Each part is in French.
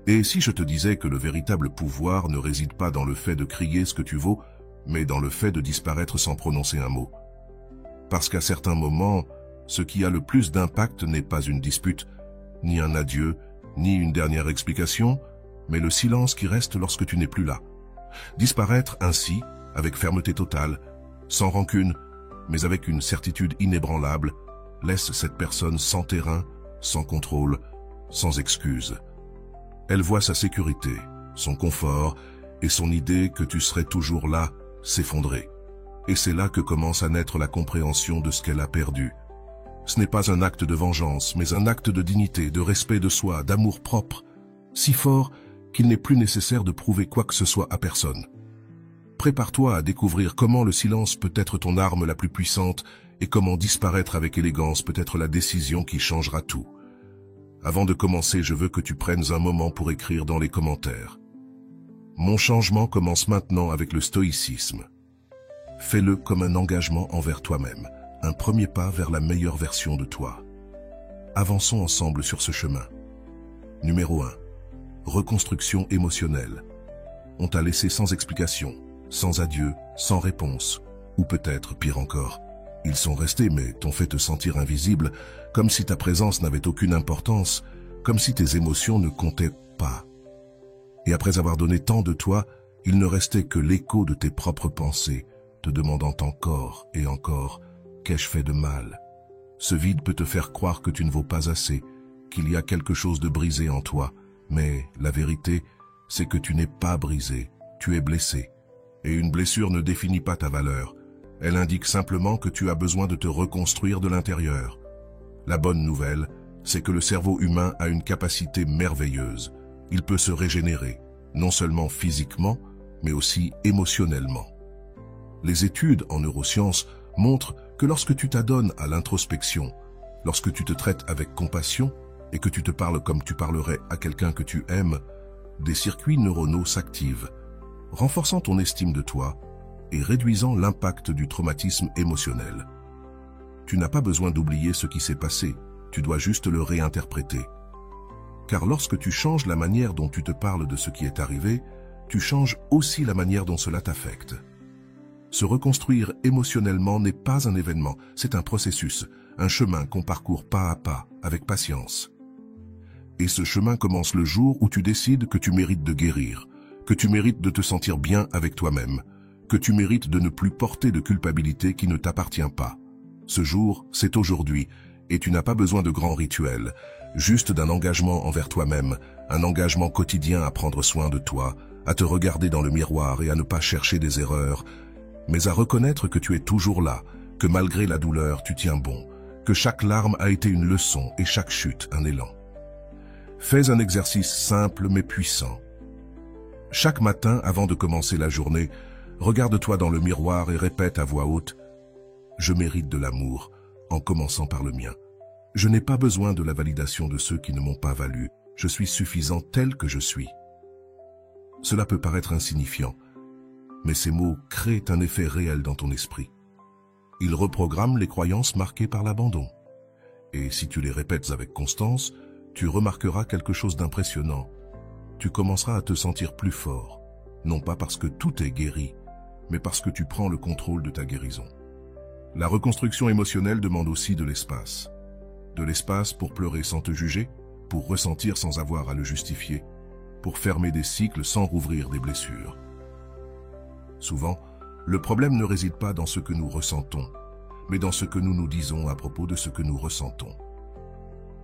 Et si je te disais que le véritable pouvoir ne réside pas dans le fait de crier ce que tu vaux, mais dans le fait de disparaître sans prononcer un mot? Parce qu'à certains moments, ce qui a le plus d'impact n'est pas une dispute, ni un adieu, ni une dernière explication, mais le silence qui reste lorsque tu n'es plus là. Disparaître ainsi, avec fermeté totale, sans rancune, mais avec une certitude inébranlable, laisse cette personne sans terrain, sans contrôle, sans excuse. Elle voit sa sécurité, son confort et son idée que tu serais toujours là s'effondrer. Et c'est là que commence à naître la compréhension de ce qu'elle a perdu. Ce n'est pas un acte de vengeance, mais un acte de dignité, de respect de soi, d'amour propre, si fort qu'il n'est plus nécessaire de prouver quoi que ce soit à personne. Prépare-toi à découvrir comment le silence peut être ton arme la plus puissante et comment disparaître avec élégance peut être la décision qui changera tout. Avant de commencer, je veux que tu prennes un moment pour écrire dans les commentaires. Mon changement commence maintenant avec le stoïcisme. Fais-le comme un engagement envers toi-même, un premier pas vers la meilleure version de toi. Avançons ensemble sur ce chemin. Numéro 1. Reconstruction émotionnelle. On t'a laissé sans explication, sans adieu, sans réponse, ou peut-être pire encore. Ils sont restés mais t'ont fait te sentir invisible, comme si ta présence n'avait aucune importance, comme si tes émotions ne comptaient pas. Et après avoir donné tant de toi, il ne restait que l'écho de tes propres pensées, te demandant encore et encore « qu'ai-je fait de mal ?» Ce vide peut te faire croire que tu ne vaux pas assez, qu'il y a quelque chose de brisé en toi, mais la vérité, c'est que tu n'es pas brisé, tu es blessé. Et une blessure ne définit pas ta valeur, elle indique simplement que tu as besoin de te reconstruire de l'intérieur. La bonne nouvelle, c'est que le cerveau humain a une capacité merveilleuse. Il peut se régénérer, non seulement physiquement, mais aussi émotionnellement. Les études en neurosciences montrent que lorsque tu t'adonnes à l'introspection, lorsque tu te traites avec compassion et que tu te parles comme tu parlerais à quelqu'un que tu aimes, des circuits neuronaux s'activent, renforçant ton estime de toi et réduisant l'impact du traumatisme émotionnel. Tu n'as pas besoin d'oublier ce qui s'est passé, tu dois juste le réinterpréter. Car lorsque tu changes la manière dont tu te parles de ce qui est arrivé, tu changes aussi la manière dont cela t'affecte. Se reconstruire émotionnellement n'est pas un événement, c'est un processus, un chemin qu'on parcourt pas à pas, avec patience. Et ce chemin commence le jour où tu décides que tu mérites de guérir, que tu mérites de te sentir bien avec toi-même, que tu mérites de ne plus porter de culpabilité qui ne t'appartient pas. Ce jour, c'est aujourd'hui, et tu n'as pas besoin de grands rituels, juste d'un engagement envers toi-même, un engagement quotidien à prendre soin de toi, à te regarder dans le miroir et à ne pas chercher des erreurs, mais à reconnaître que tu es toujours là, que malgré la douleur, tu tiens bon, que chaque larme a été une leçon et chaque chute un élan. Fais un exercice simple mais puissant. Chaque matin, avant de commencer la journée, regarde-toi dans le miroir et répète à voix haute « Je mérite de l'amour » en commençant par le mien. Je n'ai pas besoin de la validation de ceux qui ne m'ont pas valu. Je suis suffisant tel que je suis. Cela peut paraître insignifiant, mais ces mots créent un effet réel dans ton esprit. Ils reprogramment les croyances marquées par l'abandon. Et si tu les répètes avec constance, tu remarqueras quelque chose d'impressionnant. Tu commenceras à te sentir plus fort, non pas parce que tout est guéri, mais parce que tu prends le contrôle de ta guérison. La reconstruction émotionnelle demande aussi de l'espace. De l'espace pour pleurer sans te juger, pour ressentir sans avoir à le justifier, pour fermer des cycles sans rouvrir des blessures. Souvent, le problème ne réside pas dans ce que nous ressentons, mais dans ce que nous nous disons à propos de ce que nous ressentons.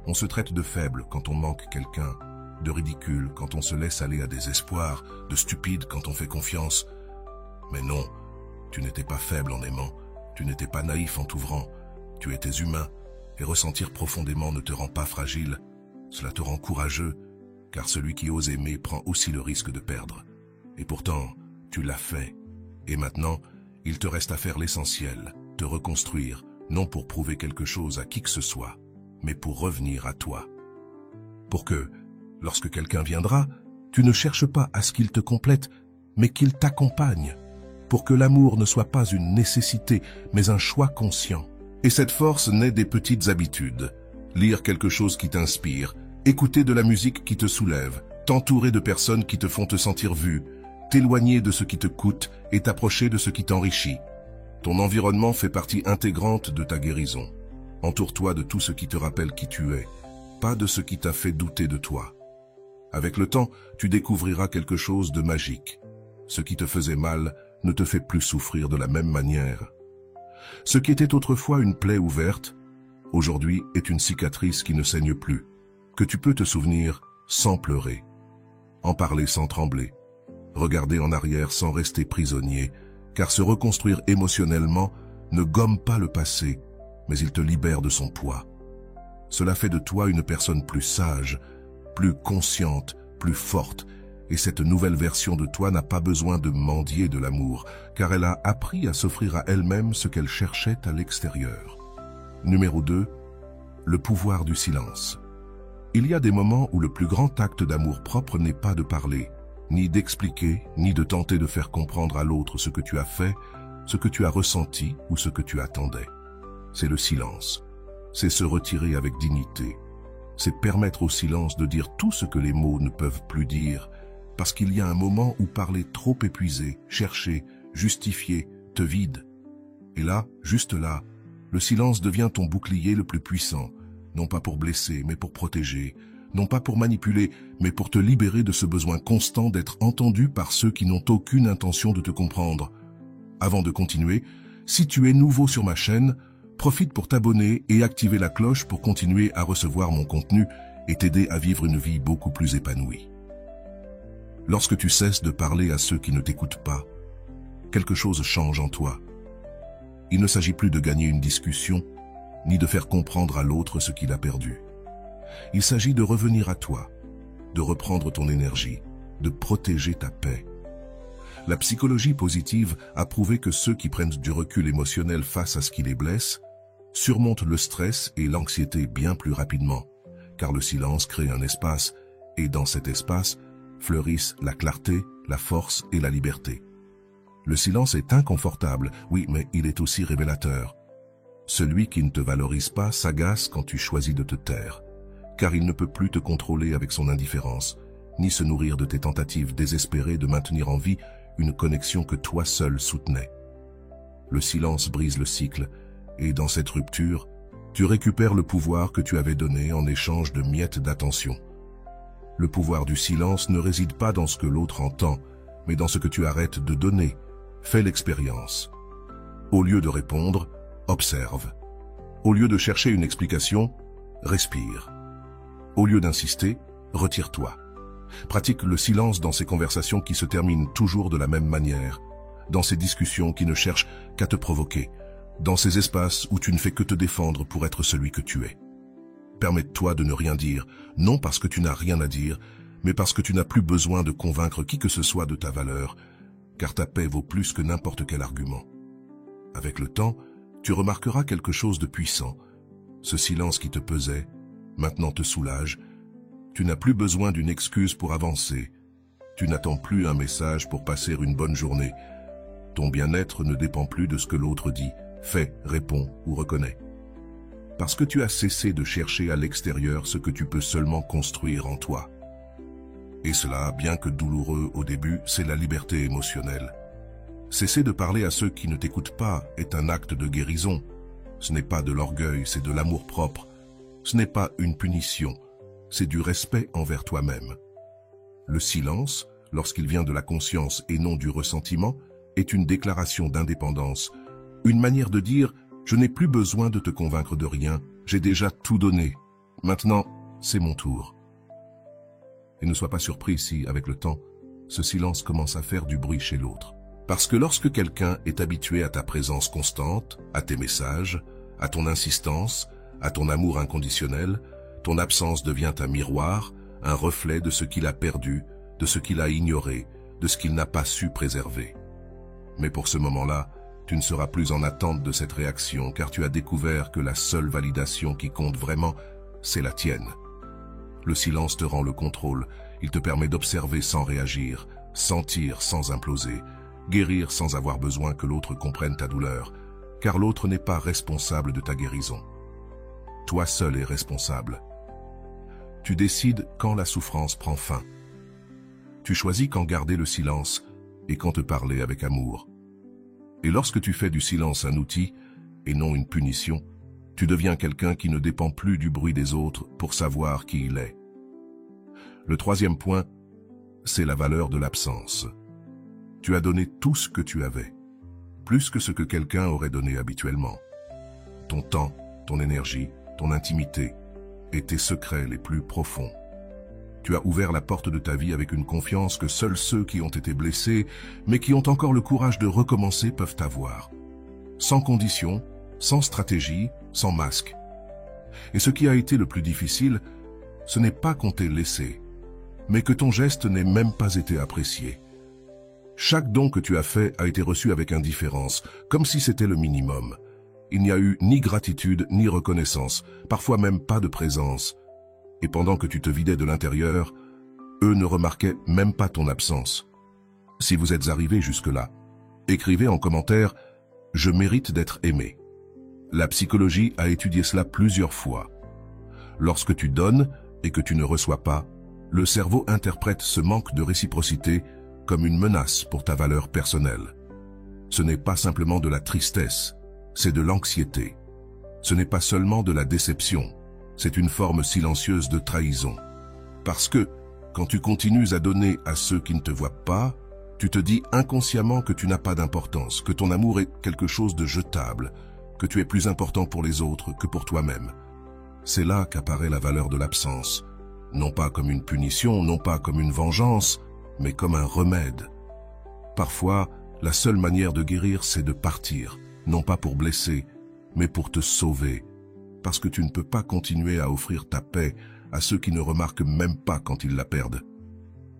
On se traite de faible quand on manque quelqu'un, de ridicule quand on se laisse aller à des espoirs, de stupide quand on fait confiance. Mais non, tu n'étais pas faible en aimant, tu n'étais pas naïf en t'ouvrant, tu étais humain, et ressentir profondément ne te rend pas fragile, cela te rend courageux, car celui qui ose aimer prend aussi le risque de perdre. Et pourtant, tu l'as fait, et maintenant, il te reste à faire l'essentiel, te reconstruire, non pour prouver quelque chose à qui que ce soit, mais pour revenir à toi. Pour que, lorsque quelqu'un viendra, tu ne cherches pas à ce qu'il te complète, mais qu'il t'accompagne, pour que l'amour ne soit pas une nécessité, mais un choix conscient. Et cette force naît des petites habitudes. Lire quelque chose qui t'inspire, écouter de la musique qui te soulève, t'entourer de personnes qui te font te sentir vu, t'éloigner de ce qui te coûte et t'approcher de ce qui t'enrichit. Ton environnement fait partie intégrante de ta guérison. Entoure-toi de tout ce qui te rappelle qui tu es, pas de ce qui t'a fait douter de toi. Avec le temps, tu découvriras quelque chose de magique. Ce qui te faisait mal ne te fait plus souffrir de la même manière. Ce qui était autrefois une plaie ouverte, aujourd'hui est une cicatrice qui ne saigne plus, que tu peux te souvenir sans pleurer, en parler sans trembler, regarder en arrière sans rester prisonnier, car se reconstruire émotionnellement ne gomme pas le passé, mais il te libère de son poids. Cela fait de toi une personne plus sage, plus consciente, plus forte, et cette nouvelle version de toi n'a pas besoin de mendier de l'amour, car elle a appris à s'offrir à elle-même ce qu'elle cherchait à l'extérieur. Numéro 2. Le pouvoir du silence. Il y a des moments où le plus grand acte d'amour propre n'est pas de parler, ni d'expliquer, ni de tenter de faire comprendre à l'autre ce que tu as fait, ce que tu as ressenti ou ce que tu attendais. C'est le silence. C'est se retirer avec dignité. C'est permettre au silence de dire tout ce que les mots ne peuvent plus dire, parce qu'il y a un moment où parler trop épuisé, chercher, justifier, te vide. Et là, juste là, le silence devient ton bouclier le plus puissant, non pas pour blesser, mais pour protéger, non pas pour manipuler, mais pour te libérer de ce besoin constant d'être entendu par ceux qui n'ont aucune intention de te comprendre. Avant de continuer, si tu es nouveau sur ma chaîne, profite pour t'abonner et activer la cloche pour continuer à recevoir mon contenu et t'aider à vivre une vie beaucoup plus épanouie. Lorsque tu cesses de parler à ceux qui ne t'écoutent pas, quelque chose change en toi. Il ne s'agit plus de gagner une discussion, ni de faire comprendre à l'autre ce qu'il a perdu. Il s'agit de revenir à toi, de reprendre ton énergie, de protéger ta paix. La psychologie positive a prouvé que ceux qui prennent du recul émotionnel face à ce qui les blesse surmontent le stress et l'anxiété bien plus rapidement, car le silence crée un espace, et dans cet espace fleurissent la clarté, la force et la liberté. Le silence est inconfortable, oui, mais il est aussi révélateur. Celui qui ne te valorise pas s'agace quand tu choisis de te taire, car il ne peut plus te contrôler avec son indifférence, ni se nourrir de tes tentatives désespérées de maintenir en vie une connexion que toi seul soutenais. Le silence brise le cycle, et dans cette rupture, tu récupères le pouvoir que tu avais donné en échange de miettes d'attention. Le pouvoir du silence ne réside pas dans ce que l'autre entend, mais dans ce que tu arrêtes de donner. Fais l'expérience. Au lieu de répondre, observe. Au lieu de chercher une explication, respire. Au lieu d'insister, retire-toi. Pratique le silence dans ces conversations qui se terminent toujours de la même manière, dans ces discussions qui ne cherchent qu'à te provoquer, dans ces espaces où tu ne fais que te défendre pour être celui que tu es. Permets-toi de ne rien dire, non parce que tu n'as rien à dire, mais parce que tu n'as plus besoin de convaincre qui que ce soit de ta valeur, car ta paix vaut plus que n'importe quel argument. Avec le temps, tu remarqueras quelque chose de puissant. Ce silence qui te pesait, maintenant te soulage. Tu n'as plus besoin d'une excuse pour avancer. Tu n'attends plus un message pour passer une bonne journée. Ton bien-être ne dépend plus de ce que l'autre dit, fait, répond ou reconnaît. Parce que tu as cessé de chercher à l'extérieur ce que tu peux seulement construire en toi. Et cela, bien que douloureux au début, c'est la liberté émotionnelle. Cesser de parler à ceux qui ne t'écoutent pas est un acte de guérison. Ce n'est pas de l'orgueil, c'est de l'amour-propre. Ce n'est pas une punition, c'est du respect envers toi-même. Le silence, lorsqu'il vient de la conscience et non du ressentiment, est une déclaration d'indépendance, une manière de dire « Je n'ai plus besoin de te convaincre de rien, j'ai déjà tout donné. Maintenant, c'est mon tour. » Et ne sois pas surpris si, avec le temps, ce silence commence à faire du bruit chez l'autre. Parce que lorsque quelqu'un est habitué à ta présence constante, à tes messages, à ton insistance, à ton amour inconditionnel, ton absence devient un miroir, un reflet de ce qu'il a perdu, de ce qu'il a ignoré, de ce qu'il n'a pas su préserver. Mais pour ce moment-là, tu ne seras plus en attente de cette réaction car tu as découvert que la seule validation qui compte vraiment, c'est la tienne. Le silence te rend le contrôle, il te permet d'observer sans réagir, sentir sans imploser, guérir sans avoir besoin que l'autre comprenne ta douleur, car l'autre n'est pas responsable de ta guérison. Toi seul es responsable. Tu décides quand la souffrance prend fin, Tu choisis quand garder le silence et quand te parler avec amour. Et lorsque tu fais du silence un outil et non une punition, tu deviens quelqu'un qui ne dépend plus du bruit des autres pour savoir qui il est. Le troisième point, c'est la valeur de l'absence. Tu as donné tout ce que tu avais, plus que ce que quelqu'un aurait donné habituellement. Ton temps, ton énergie, ton intimité et tes secrets les plus profonds. Tu as ouvert la porte de ta vie avec une confiance que seuls ceux qui ont été blessés, mais qui ont encore le courage de recommencer peuvent avoir. Sans condition, sans stratégie, sans masque. Et ce qui a été le plus difficile, ce n'est pas qu'on t'ait laissé, mais que ton geste n'ait même pas été apprécié. Chaque don que tu as fait a été reçu avec indifférence, comme si c'était le minimum. Il n'y a eu ni gratitude ni reconnaissance, parfois même pas de présence. Et pendant que tu te vidais de l'intérieur, eux ne remarquaient même pas ton absence. Si vous êtes arrivé jusque-là, écrivez en commentaire « Je mérite d'être aimé ». La psychologie a étudié cela plusieurs fois. Lorsque tu donnes et que tu ne reçois pas, le cerveau interprète ce manque de réciprocité comme une menace pour ta valeur personnelle. Ce n'est pas simplement de la tristesse, c'est de l'anxiété. Ce n'est pas seulement de la déception, c'est une forme silencieuse de trahison. Parce que, quand tu continues à donner à ceux qui ne te voient pas, tu te dis inconsciemment que tu n'as pas d'importance, que ton amour est quelque chose de jetable, que tu es plus important pour les autres que pour toi-même. C'est là qu'apparaît la valeur de l'absence, non pas comme une punition, non pas comme une vengeance, mais comme un remède. Parfois, la seule manière de guérir, c'est de partir, non pas pour blesser, mais pour te sauver, parce que tu ne peux pas continuer à offrir ta paix à ceux qui ne remarquent même pas quand ils la perdent.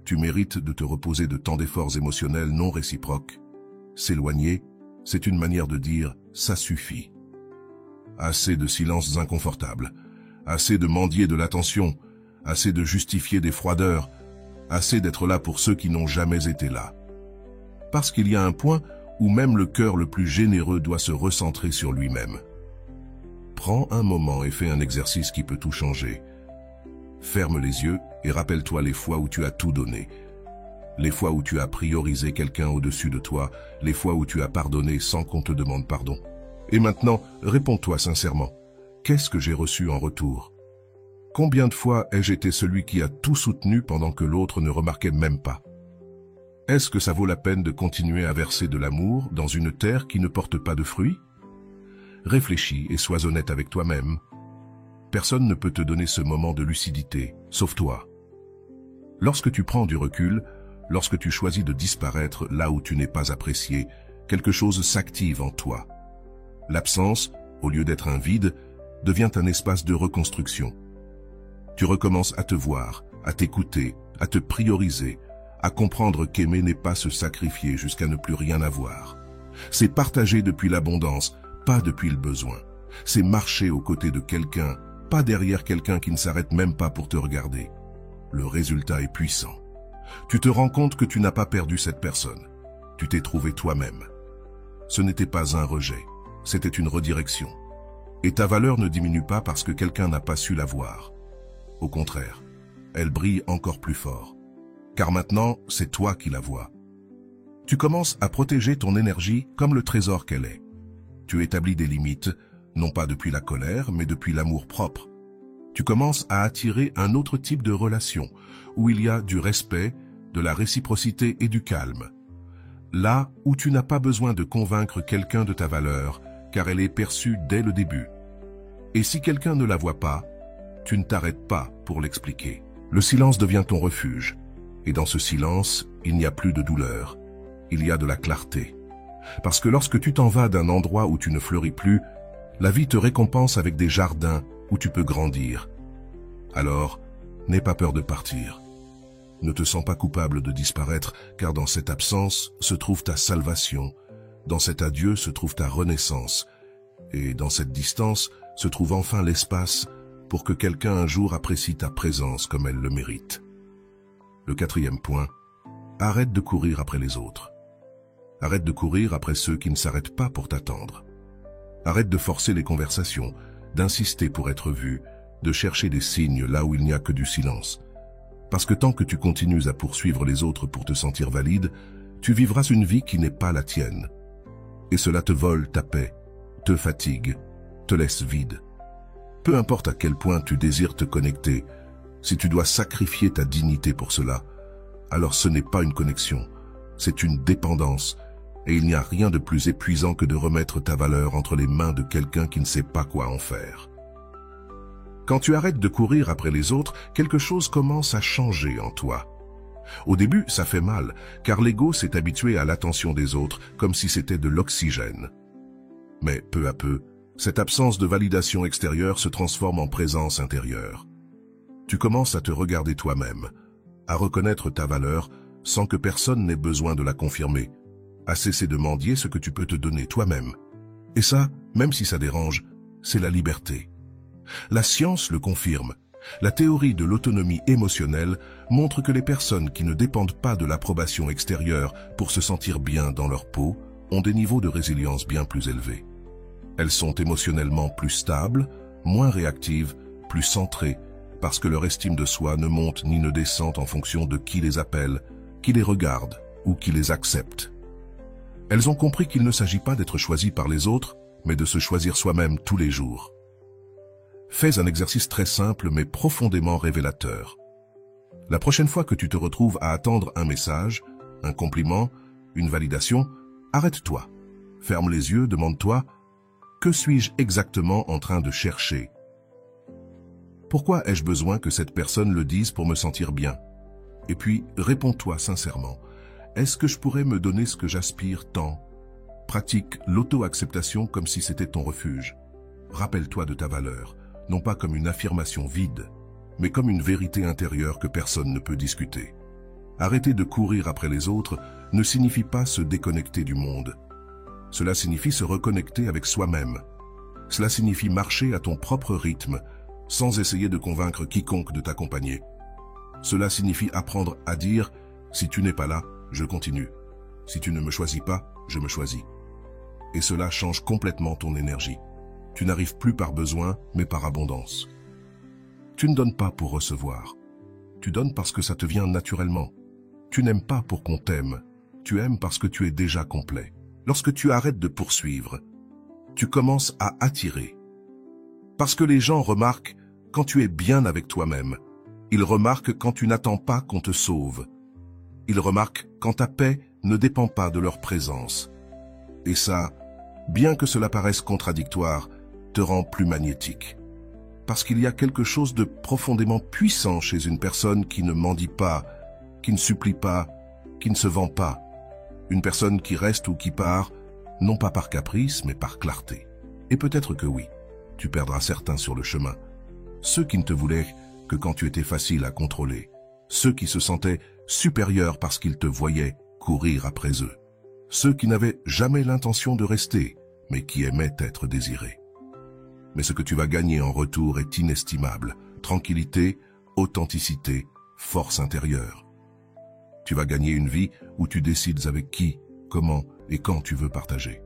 Tu mérites de te reposer de tant d'efforts émotionnels non réciproques. S'éloigner, c'est une manière de dire « ça suffit ». Assez de silences inconfortables, assez de mendier de l'attention, assez de justifier des froideurs, assez d'être là pour ceux qui n'ont jamais été là. Parce qu'il y a un point où même le cœur le plus généreux doit se recentrer sur lui-même. Prends un moment et fais un exercice qui peut tout changer. Ferme les yeux et rappelle-toi les fois où tu as tout donné. Les fois où tu as priorisé quelqu'un au-dessus de toi, les fois où tu as pardonné sans qu'on te demande pardon. Et maintenant, réponds-toi sincèrement. Qu'est-ce que j'ai reçu en retour? Combien de fois ai-je été celui qui a tout soutenu pendant que l'autre ne remarquait même pas? Est-ce que ça vaut la peine de continuer à verser de l'amour dans une terre qui ne porte pas de fruits? Réfléchis et sois honnête avec toi-même. Personne ne peut te donner ce moment de lucidité, sauf toi. Lorsque tu prends du recul, lorsque tu choisis de disparaître là où tu n'es pas apprécié, quelque chose s'active en toi. L'absence, au lieu d'être un vide, devient un espace de reconstruction. Tu recommences à te voir, à t'écouter, à te prioriser, à comprendre qu'aimer n'est pas se sacrifier jusqu'à ne plus rien avoir. C'est partager depuis l'abondance, pas depuis le besoin. C'est marcher aux côtés de quelqu'un, pas derrière quelqu'un qui ne s'arrête même pas pour te regarder. Le résultat est puissant. Tu te rends compte que tu n'as pas perdu cette personne. Tu t'es trouvé toi-même. Ce n'était pas un rejet, c'était une redirection. Et ta valeur ne diminue pas parce que quelqu'un n'a pas su la voir. Au contraire, elle brille encore plus fort. Car maintenant, c'est toi qui la vois. Tu commences à protéger ton énergie comme le trésor qu'elle est. Tu établis des limites, non pas depuis la colère, mais depuis l'amour propre. Tu commences à attirer un autre type de relation, où il y a du respect, de la réciprocité et du calme. Là où tu n'as pas besoin de convaincre quelqu'un de ta valeur, car elle est perçue dès le début. Et si quelqu'un ne la voit pas, tu ne t'arrêtes pas pour l'expliquer. Le silence devient ton refuge. Et dans ce silence, il n'y a plus de douleur. Il y a de la clarté. Parce que lorsque tu t'en vas d'un endroit où tu ne fleuris plus, la vie te récompense avec des jardins où tu peux grandir. Alors, n'aie pas peur de partir. Ne te sens pas coupable de disparaître, car dans cette absence se trouve ta salvation. Dans cet adieu se trouve ta renaissance. Et dans cette distance se trouve enfin l'espace pour que quelqu'un un jour apprécie ta présence comme elle le mérite. Le quatrième point, arrête de courir après les autres. Arrête de courir après ceux qui ne s'arrêtent pas pour t'attendre. Arrête de forcer les conversations, d'insister pour être vu, de chercher des signes là où il n'y a que du silence. Parce que tant que tu continues à poursuivre les autres pour te sentir valide, tu vivras une vie qui n'est pas la tienne. Et cela te vole ta paix, te fatigue, te laisse vide. Peu importe à quel point tu désires te connecter, si tu dois sacrifier ta dignité pour cela, alors ce n'est pas une connexion, c'est une dépendance, et il n'y a rien de plus épuisant que de remettre ta valeur entre les mains de quelqu'un qui ne sait pas quoi en faire. Quand tu arrêtes de courir après les autres, quelque chose commence à changer en toi. Au début, ça fait mal, car l'ego s'est habitué à l'attention des autres comme si c'était de l'oxygène. Mais peu à peu, cette absence de validation extérieure se transforme en présence intérieure. Tu commences à te regarder toi-même, à reconnaître ta valeur sans que personne n'ait besoin de la confirmer, à cesser de mendier ce que tu peux te donner toi-même. Et ça, même si ça dérange, c'est la liberté. La science le confirme. La théorie de l'autonomie émotionnelle montre que les personnes qui ne dépendent pas de l'approbation extérieure pour se sentir bien dans leur peau ont des niveaux de résilience bien plus élevés. Elles sont émotionnellement plus stables, moins réactives, plus centrées, parce que leur estime de soi ne monte ni ne descend en fonction de qui les appelle, qui les regarde ou qui les accepte. Elles ont compris qu'il ne s'agit pas d'être choisi par les autres, mais de se choisir soi-même tous les jours. Fais un exercice très simple mais profondément révélateur. La prochaine fois que tu te retrouves à attendre un message, un compliment, une validation, arrête-toi. Ferme les yeux, demande-toi « Que suis-je exactement en train de chercher ?» Pourquoi ai-je besoin que cette personne le dise pour me sentir bien? Et puis, réponds-toi sincèrement. Est-ce que je pourrais me donner ce que j'aspire tant? Pratique l'auto-acceptation comme si c'était ton refuge. Rappelle-toi de ta valeur, non pas comme une affirmation vide, mais comme une vérité intérieure que personne ne peut discuter. Arrêter de courir après les autres ne signifie pas se déconnecter du monde. Cela signifie se reconnecter avec soi-même. Cela signifie marcher à ton propre rythme, sans essayer de convaincre quiconque de t'accompagner. Cela signifie apprendre à dire « Si tu n'es pas là, je continue. Si tu ne me choisis pas, je me choisis. » Et cela change complètement ton énergie. Tu n'arrives plus par besoin, mais par abondance. Tu ne donnes pas pour recevoir. Tu donnes parce que ça te vient naturellement. Tu n'aimes pas pour qu'on t'aime. Tu aimes parce que tu es déjà complet. Lorsque tu arrêtes de poursuivre, tu commences à attirer. Parce que les gens remarquent quand tu es bien avec toi-même. Ils remarquent quand tu n'attends pas qu'on te sauve. Ils remarquent quand ta paix ne dépend pas de leur présence. Et ça, bien que cela paraisse contradictoire, te rend plus magnétique. Parce qu'il y a quelque chose de profondément puissant chez une personne qui ne mendie pas, qui ne supplie pas, qui ne se vend pas. Une personne qui reste ou qui part, non pas par caprice, mais par clarté. Et peut-être que oui, tu perdras certains sur le chemin. Ceux qui ne te voulaient que quand tu étais facile à contrôler. Ceux qui se sentaient supérieurs parce qu'ils te voyaient courir après eux. Ceux qui n'avaient jamais l'intention de rester, mais qui aimaient être désirés. Mais ce que tu vas gagner en retour est inestimable. Tranquillité, authenticité, force intérieure. Tu vas gagner une vie où tu décides avec qui, comment et quand tu veux partager.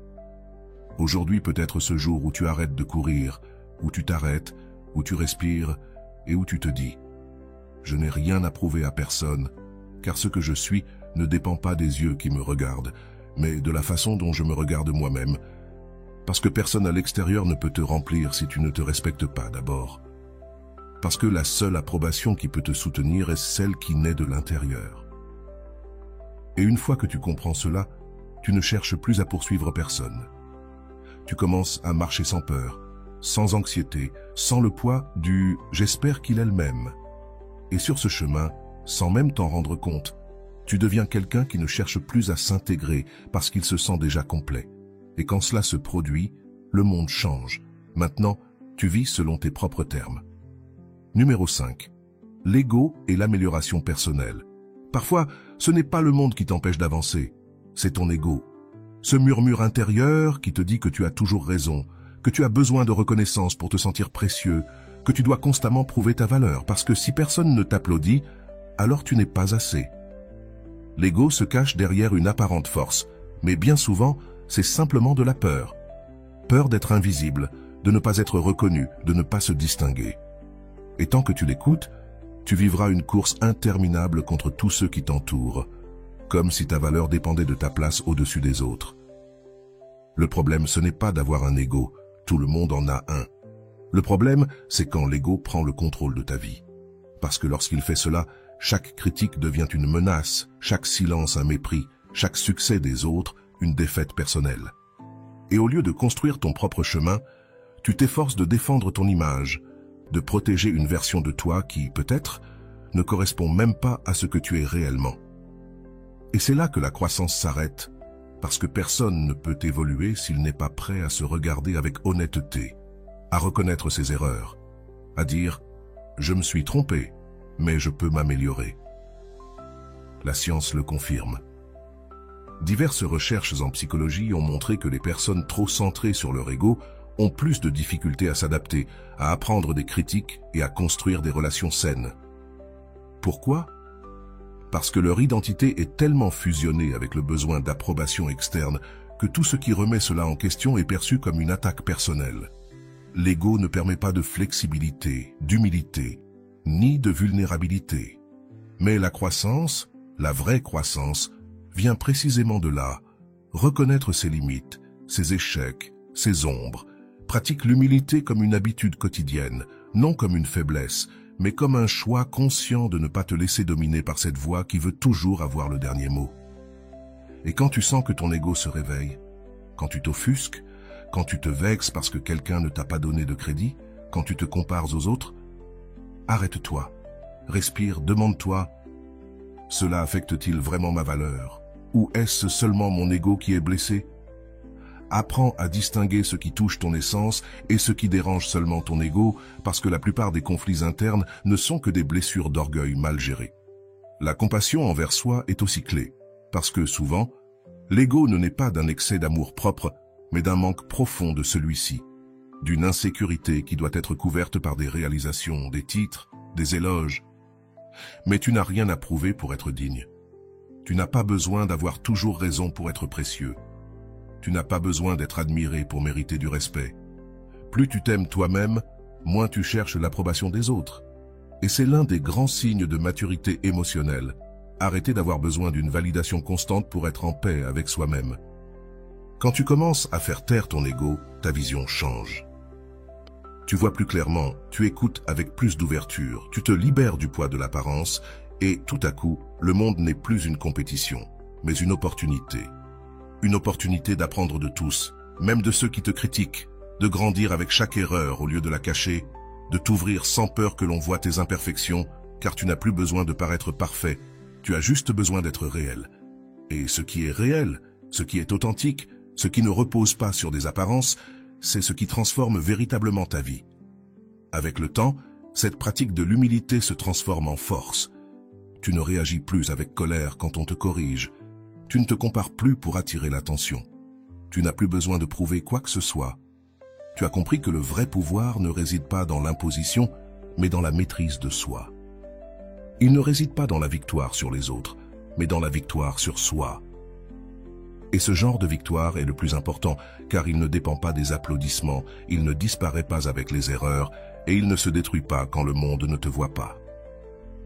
Aujourd'hui peut être ce jour où tu arrêtes de courir, où tu t'arrêtes, où tu respires et où tu te dis « Je n'ai rien à prouver à personne, car ce que je suis ne dépend pas des yeux qui me regardent, mais de la façon dont je me regarde moi-même, parce que personne à l'extérieur ne peut te remplir si tu ne te respectes pas d'abord. Parce que la seule approbation qui peut te soutenir est celle qui naît de l'intérieur. Et une fois que tu comprends cela, tu ne cherches plus à poursuivre personne. Tu commences à marcher sans peur, sans anxiété, sans le poids du « j'espère qu'il est le même ». Et sur ce chemin, sans même t'en rendre compte, tu deviens quelqu'un qui ne cherche plus à s'intégrer parce qu'il se sent déjà complet. Et quand cela se produit, le monde change. Maintenant, tu vis selon tes propres termes. Numéro 5. L'ego et l'amélioration personnelle. Parfois, ce n'est pas le monde qui t'empêche d'avancer, c'est ton ego. Ce murmure intérieur qui te dit que tu as toujours raison, que tu as besoin de reconnaissance pour te sentir précieux, que tu dois constamment prouver ta valeur, parce que si personne ne t'applaudit, alors tu n'es pas assez. L'ego se cache derrière une apparente force, mais bien souvent, c'est simplement de la peur. Peur d'être invisible, de ne pas être reconnu, de ne pas se distinguer. Et tant que tu l'écoutes, Tu vivras une course interminable contre tous ceux qui t'entourent, comme si ta valeur dépendait de ta place au-dessus des autres. Le problème, ce n'est pas d'avoir un ego, tout le monde en a un. Le problème, c'est quand l'ego prend le contrôle de ta vie. Parce que lorsqu'il fait cela, chaque critique devient une menace, chaque silence un mépris, chaque succès des autres une défaite personnelle. Et au lieu de construire ton propre chemin, tu t'efforces de défendre ton image, de protéger une version de toi qui, peut-être, ne correspond même pas à ce que tu es réellement. Et c'est là que la croissance s'arrête, parce que personne ne peut évoluer s'il n'est pas prêt à se regarder avec honnêteté, à reconnaître ses erreurs, à dire « je me suis trompé, mais je peux m'améliorer ». La science le confirme. Diverses recherches en psychologie ont montré que les personnes trop centrées sur leur ego ont plus de difficultés à s'adapter, à apprendre des critiques et à construire des relations saines. Pourquoi ? Parce que leur identité est tellement fusionnée avec le besoin d'approbation externe que tout ce qui remet cela en question est perçu comme une attaque personnelle. L'ego ne permet pas de flexibilité, d'humilité, ni de vulnérabilité. Mais la croissance, la vraie croissance, vient précisément de là, reconnaître ses limites, ses échecs, ses ombres, pratique l'humilité comme une habitude quotidienne, non comme une faiblesse, mais comme un choix conscient de ne pas te laisser dominer par cette voix qui veut toujours avoir le dernier mot. Et quand tu sens que ton ego se réveille, quand tu t'offusques, quand tu te vexes parce que quelqu'un ne t'a pas donné de crédit, quand tu te compares aux autres, arrête-toi, respire, demande-toi, cela affecte-t-il vraiment ma valeur ? Ou est-ce seulement mon ego qui est blessé ? Apprends à distinguer ce qui touche ton essence et ce qui dérange seulement ton ego, parce que la plupart des conflits internes ne sont que des blessures d'orgueil mal gérées. La compassion envers soi est aussi clé, parce que souvent, l'ego ne naît pas d'un excès d'amour propre, mais d'un manque profond de celui-ci, d'une insécurité qui doit être couverte par des réalisations, des titres, des éloges. Mais tu n'as rien à prouver pour être digne. Tu n'as pas besoin d'avoir toujours raison pour être précieux. Tu n'as pas besoin d'être admiré pour mériter du respect. Plus tu t'aimes toi-même, moins tu cherches l'approbation des autres. Et c'est l'un des grands signes de maturité émotionnelle. Arrêter d'avoir besoin d'une validation constante pour être en paix avec soi-même. Quand tu commences à faire taire ton ego, ta vision change. Tu vois plus clairement, tu écoutes avec plus d'ouverture, tu te libères du poids de l'apparence et tout à coup, le monde n'est plus une compétition, mais une opportunité. Une opportunité d'apprendre de tous, même de ceux qui te critiquent, de grandir avec chaque erreur au lieu de la cacher, de t'ouvrir sans peur que l'on voie tes imperfections, car tu n'as plus besoin de paraître parfait, tu as juste besoin d'être réel. Et ce qui est réel, ce qui est authentique, ce qui ne repose pas sur des apparences, c'est ce qui transforme véritablement ta vie. Avec le temps, cette pratique de l'humilité se transforme en force. Tu ne réagis plus avec colère quand on te corrige. Tu ne te compares plus pour attirer l'attention. Tu n'as plus besoin de prouver quoi que ce soit. Tu as compris que le vrai pouvoir ne réside pas dans l'imposition, mais dans la maîtrise de soi. Il ne réside pas dans la victoire sur les autres, mais dans la victoire sur soi. Et ce genre de victoire est le plus important, car il ne dépend pas des applaudissements, il ne disparaît pas avec les erreurs, et il ne se détruit pas quand le monde ne te voit pas.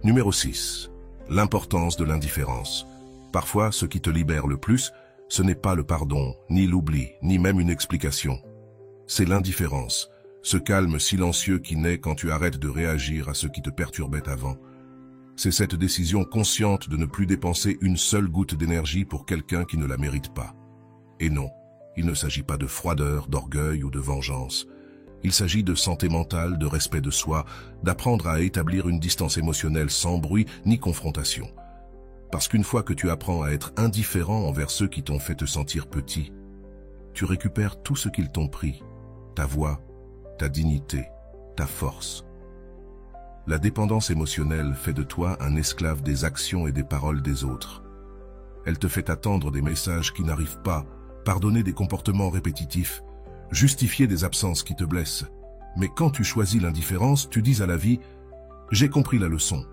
Numéro 6. L'importance de l'indifférence. Parfois, ce qui te libère le plus, ce n'est pas le pardon, ni l'oubli, ni même une explication. C'est l'indifférence, ce calme silencieux qui naît quand tu arrêtes de réagir à ce qui te perturbait avant. C'est cette décision consciente de ne plus dépenser une seule goutte d'énergie pour quelqu'un qui ne la mérite pas. Et non, il ne s'agit pas de froideur, d'orgueil ou de vengeance. Il s'agit de santé mentale, de respect de soi, d'apprendre à établir une distance émotionnelle sans bruit ni confrontation. Parce qu'une fois que tu apprends à être indifférent envers ceux qui t'ont fait te sentir petit, tu récupères tout ce qu'ils t'ont pris, ta voix, ta dignité, ta force. La dépendance émotionnelle fait de toi un esclave des actions et des paroles des autres. Elle te fait attendre des messages qui n'arrivent pas, pardonner des comportements répétitifs, justifier des absences qui te blessent. Mais quand tu choisis l'indifférence, tu dis à la vie « J'ai compris la leçon.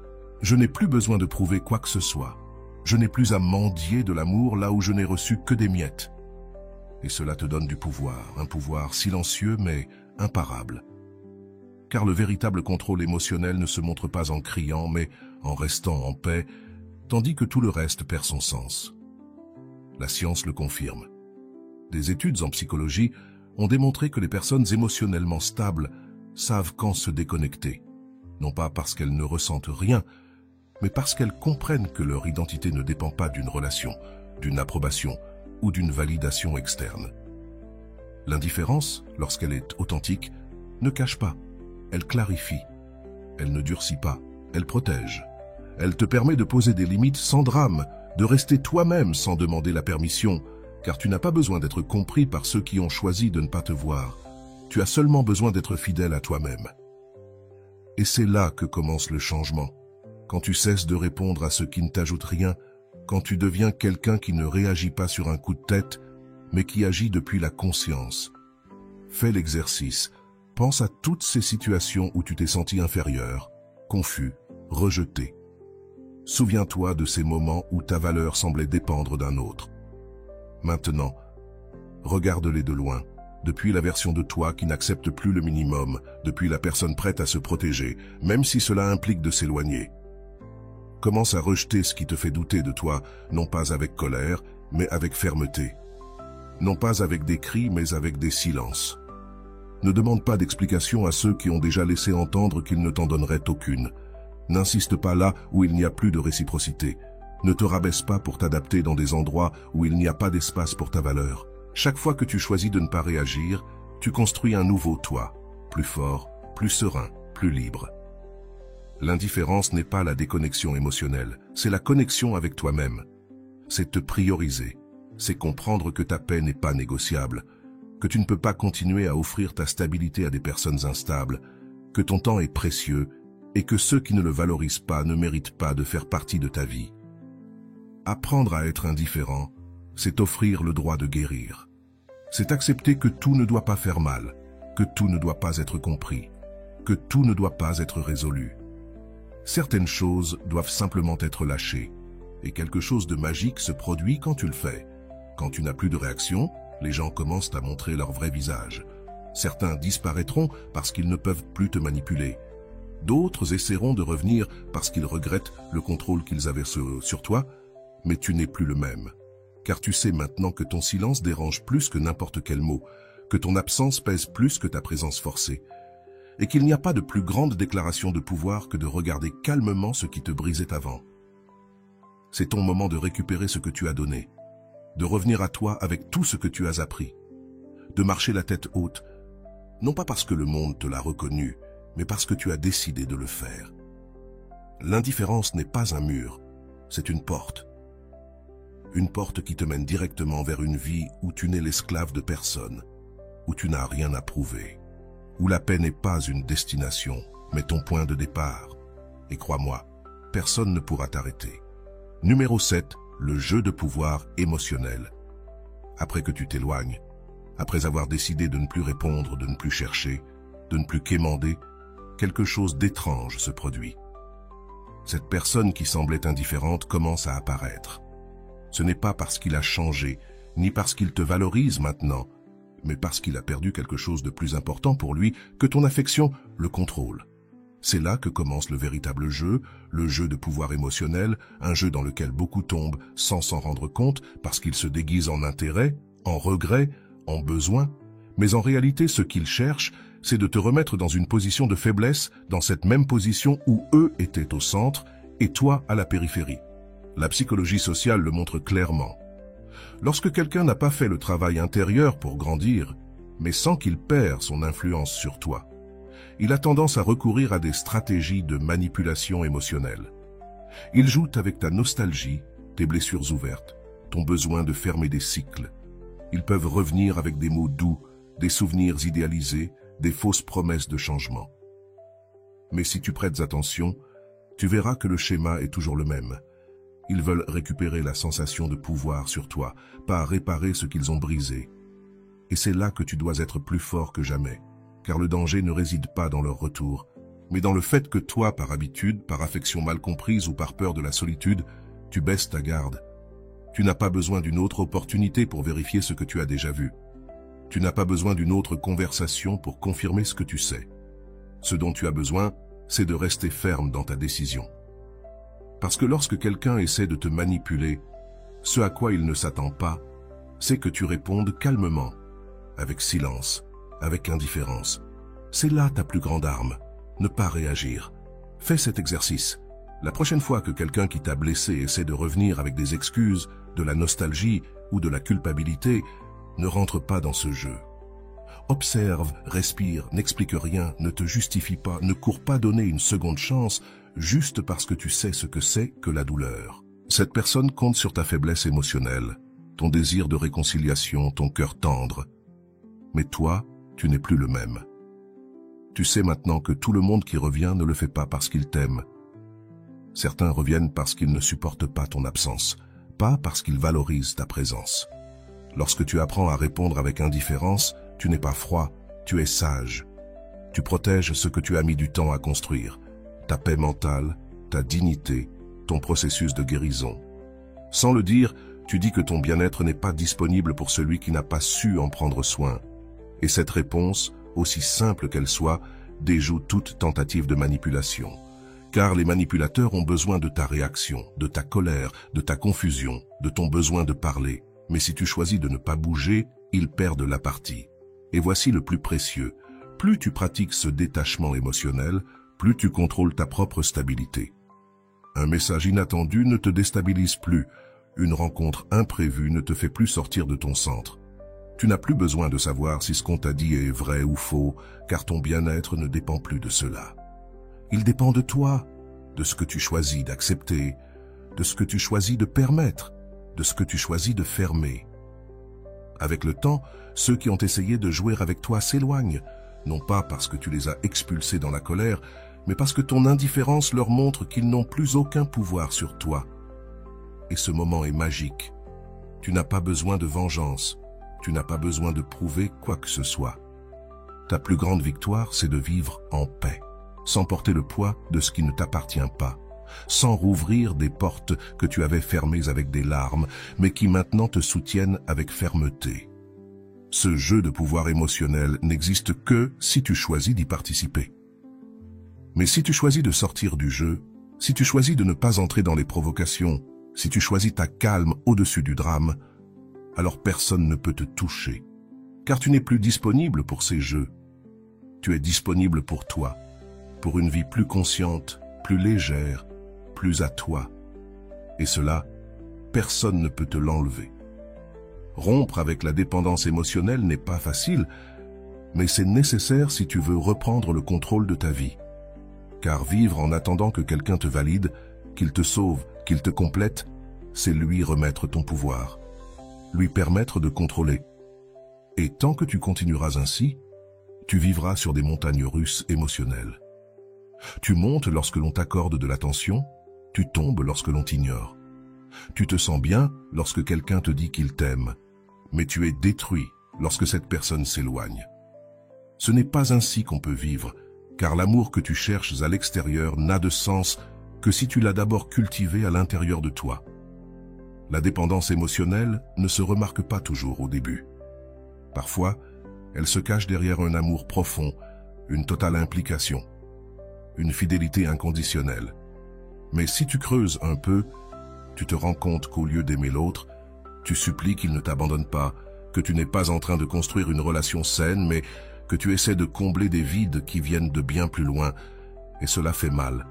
Je n'ai plus besoin de prouver quoi que ce soit. Je n'ai plus à mendier de l'amour là où je n'ai reçu que des miettes. » Et cela te donne du pouvoir, un pouvoir silencieux mais imparable. car le véritable contrôle émotionnel ne se montre pas en criant, mais en restant en paix, tandis que tout le reste perd son sens. La science le confirme. Des études en psychologie ont démontré que les personnes émotionnellement stables savent quand se déconnecter, non pas parce qu'elles ne ressentent rien, mais parce qu'elles comprennent que leur identité ne dépend pas d'une relation, d'une approbation ou d'une validation externe. L'indifférence, lorsqu'elle est authentique, ne cache pas, elle clarifie, elle ne durcit pas, elle protège. Elle te permet de poser des limites sans drame, de rester toi-même sans demander la permission, car tu n'as pas besoin d'être compris par ceux qui ont choisi de ne pas te voir. Tu as seulement besoin d'être fidèle à toi-même. Et c'est là que commence le changement. Quand tu cesses de répondre à ceux qui ne t'ajoutent rien, quand tu deviens quelqu'un qui ne réagit pas sur un coup de tête, mais qui agit depuis la conscience. Fais l'exercice. Pense à toutes ces situations où tu t'es senti inférieur, confus, rejeté. Souviens-toi de ces moments où ta valeur semblait dépendre d'un autre. Maintenant, regarde-les de loin, depuis la version de toi qui n'accepte plus le minimum, depuis la personne prête à se protéger, même si cela implique de s'éloigner. Commence à rejeter ce qui te fait douter de toi, non pas avec colère, mais avec fermeté. Non pas avec des cris, mais avec des silences. Ne demande pas d'explication à ceux qui ont déjà laissé entendre qu'ils ne t'en donneraient aucune. N'insiste pas là où il n'y a plus de réciprocité. Ne te rabaisse pas pour t'adapter dans des endroits où il n'y a pas d'espace pour ta valeur. Chaque fois que tu choisis de ne pas réagir, tu construis un nouveau toi, plus fort, plus serein, plus libre. L'indifférence n'est pas la déconnexion émotionnelle, c'est la connexion avec toi-même. C'est te prioriser, c'est comprendre que ta paix n'est pas négociable, que tu ne peux pas continuer à offrir ta stabilité à des personnes instables, que ton temps est précieux et que ceux qui ne le valorisent pas ne méritent pas de faire partie de ta vie. Apprendre à être indifférent, c'est offrir le droit de guérir. C'est accepter que tout ne doit pas faire mal, que tout ne doit pas être compris, que tout ne doit pas être résolu. Certaines choses doivent simplement être lâchées, et quelque chose de magique se produit quand tu le fais. Quand tu n'as plus de réaction, les gens commencent à montrer leur vrai visage. Certains disparaîtront parce qu'ils ne peuvent plus te manipuler. D'autres essaieront de revenir parce qu'ils regrettent le contrôle qu'ils avaient sur toi, mais tu n'es plus le même. Car tu sais maintenant que ton silence dérange plus que n'importe quel mot, que ton absence pèse plus que ta présence forcée, et qu'il n'y a pas de plus grande déclaration de pouvoir que de regarder calmement ce qui te brisait avant. C'est ton moment de récupérer ce que tu as donné, de revenir à toi avec tout ce que tu as appris, de marcher la tête haute, non pas parce que le monde te l'a reconnu, mais parce que tu as décidé de le faire. L'indifférence n'est pas un mur, c'est une porte. Une porte qui te mène directement vers une vie où tu n'es l'esclave de personne, où tu n'as rien à prouver, où la paix n'est pas une destination, mais ton point de départ. Et crois-moi, personne ne pourra t'arrêter. Numéro 7, le jeu de pouvoir émotionnel. Après que tu t'éloignes, après avoir décidé de ne plus répondre, de ne plus chercher, de ne plus quémander, quelque chose d'étrange se produit. Cette personne qui semblait indifférente commence à apparaître. Ce n'est pas parce qu'il a changé, ni parce qu'il te valorise maintenant, mais parce qu'il a perdu quelque chose de plus important pour lui que ton affection le contrôle. C'est là que commence le véritable jeu, le jeu de pouvoir émotionnel, un jeu dans lequel beaucoup tombent sans s'en rendre compte parce qu'ils se déguisent en intérêt, en regret, en besoin. Mais en réalité, ce qu'ils cherchent, c'est de te remettre dans une position de faiblesse, dans cette même position où eux étaient au centre et toi à la périphérie. La psychologie sociale le montre clairement. Lorsque quelqu'un n'a pas fait le travail intérieur pour grandir, mais sans qu'il perd son influence sur toi, il a tendance à recourir à des stratégies de manipulation émotionnelle. Il joue avec ta nostalgie, tes blessures ouvertes, ton besoin de fermer des cycles. Ils peuvent revenir avec des mots doux, des souvenirs idéalisés, des fausses promesses de changement. Mais si tu prêtes attention, tu verras que le schéma est toujours le même. Ils veulent récupérer la sensation de pouvoir sur toi, pas réparer ce qu'ils ont brisé. Et c'est là que tu dois être plus fort que jamais, car le danger ne réside pas dans leur retour, mais dans le fait que toi, par habitude, par affection mal comprise ou par peur de la solitude, tu baisses ta garde. Tu n'as pas besoin d'une autre opportunité pour vérifier ce que tu as déjà vu. Tu n'as pas besoin d'une autre conversation pour confirmer ce que tu sais. Ce dont tu as besoin, c'est de rester ferme dans ta décision. Parce que lorsque quelqu'un essaie de te manipuler, ce à quoi il ne s'attend pas, c'est que tu répondes calmement, avec silence, avec indifférence. C'est là ta plus grande arme, ne pas réagir. Fais cet exercice. La prochaine fois que quelqu'un qui t'a blessé essaie de revenir avec des excuses, de la nostalgie ou de la culpabilité, ne rentre pas dans ce jeu. Observe, respire, n'explique rien, ne te justifie pas, ne cours pas donner une seconde chance, juste parce que tu sais ce que c'est que la douleur. Cette personne compte sur ta faiblesse émotionnelle, ton désir de réconciliation, ton cœur tendre. Mais toi, tu n'es plus le même. Tu sais maintenant que tout le monde qui revient ne le fait pas parce qu'il t'aime. Certains reviennent parce qu'ils ne supportent pas ton absence, pas parce qu'ils valorisent ta présence. Lorsque tu apprends à répondre avec indifférence, tu n'es pas froid, tu es sage. Tu protèges ce que tu as mis du temps à construire, ta paix mentale, ta dignité, ton processus de guérison. Sans le dire, tu dis que ton bien-être n'est pas disponible pour celui qui n'a pas su en prendre soin. Et cette réponse, aussi simple qu'elle soit, déjoue toute tentative de manipulation. Car les manipulateurs ont besoin de ta réaction, de ta colère, de ta confusion, de ton besoin de parler. Mais si tu choisis de ne pas bouger, ils perdent la partie. Et voici le plus précieux. Plus tu pratiques ce détachement émotionnel, plus tu contrôles ta propre stabilité. Un message inattendu ne te déstabilise plus. Une rencontre imprévue ne te fait plus sortir de ton centre. Tu n'as plus besoin de savoir si ce qu'on t'a dit est vrai ou faux, car ton bien-être ne dépend plus de cela. Il dépend de toi, de ce que tu choisis d'accepter, de ce que tu choisis de permettre, de ce que tu choisis de fermer. Avec le temps, ceux qui ont essayé de jouer avec toi s'éloignent, non pas parce que tu les as expulsés dans la colère, mais parce que ton indifférence leur montre qu'ils n'ont plus aucun pouvoir sur toi. Et ce moment est magique. Tu n'as pas besoin de vengeance, tu n'as pas besoin de prouver quoi que ce soit. Ta plus grande victoire, c'est de vivre en paix, sans porter le poids de ce qui ne t'appartient pas, sans rouvrir des portes que tu avais fermées avec des larmes, mais qui maintenant te soutiennent avec fermeté. Ce jeu de pouvoir émotionnel n'existe que si tu choisis d'y participer. Mais si tu choisis de sortir du jeu, si tu choisis de ne pas entrer dans les provocations, si tu choisis ta calme au-dessus du drame, alors personne ne peut te toucher, car tu n'es plus disponible pour ces jeux. Tu es disponible pour toi, pour une vie plus consciente, plus légère, plus à toi. Et cela, personne ne peut te l'enlever. Rompre avec la dépendance émotionnelle n'est pas facile, mais c'est nécessaire si tu veux reprendre le contrôle de ta vie. Car vivre en attendant que quelqu'un te valide, qu'il te sauve, qu'il te complète, c'est lui remettre ton pouvoir, lui permettre de contrôler. Et tant que tu continueras ainsi, tu vivras sur des montagnes russes émotionnelles. Tu montes lorsque l'on t'accorde de l'attention, tu tombes lorsque l'on t'ignore. Tu te sens bien lorsque quelqu'un te dit qu'il t'aime, mais tu es détruit lorsque cette personne s'éloigne. Ce n'est pas ainsi qu'on peut vivre, car l'amour que tu cherches à l'extérieur n'a de sens que si tu l'as d'abord cultivé à l'intérieur de toi. La dépendance émotionnelle ne se remarque pas toujours au début. Parfois, elle se cache derrière un amour profond, une totale implication, une fidélité inconditionnelle. Mais si tu creuses un peu, tu te rends compte qu'au lieu d'aimer l'autre, tu supplies qu'il ne t'abandonne pas, que tu n'es pas en train de construire une relation saine, mais que tu essaies de combler des vides qui viennent de bien plus loin, et cela fait mal,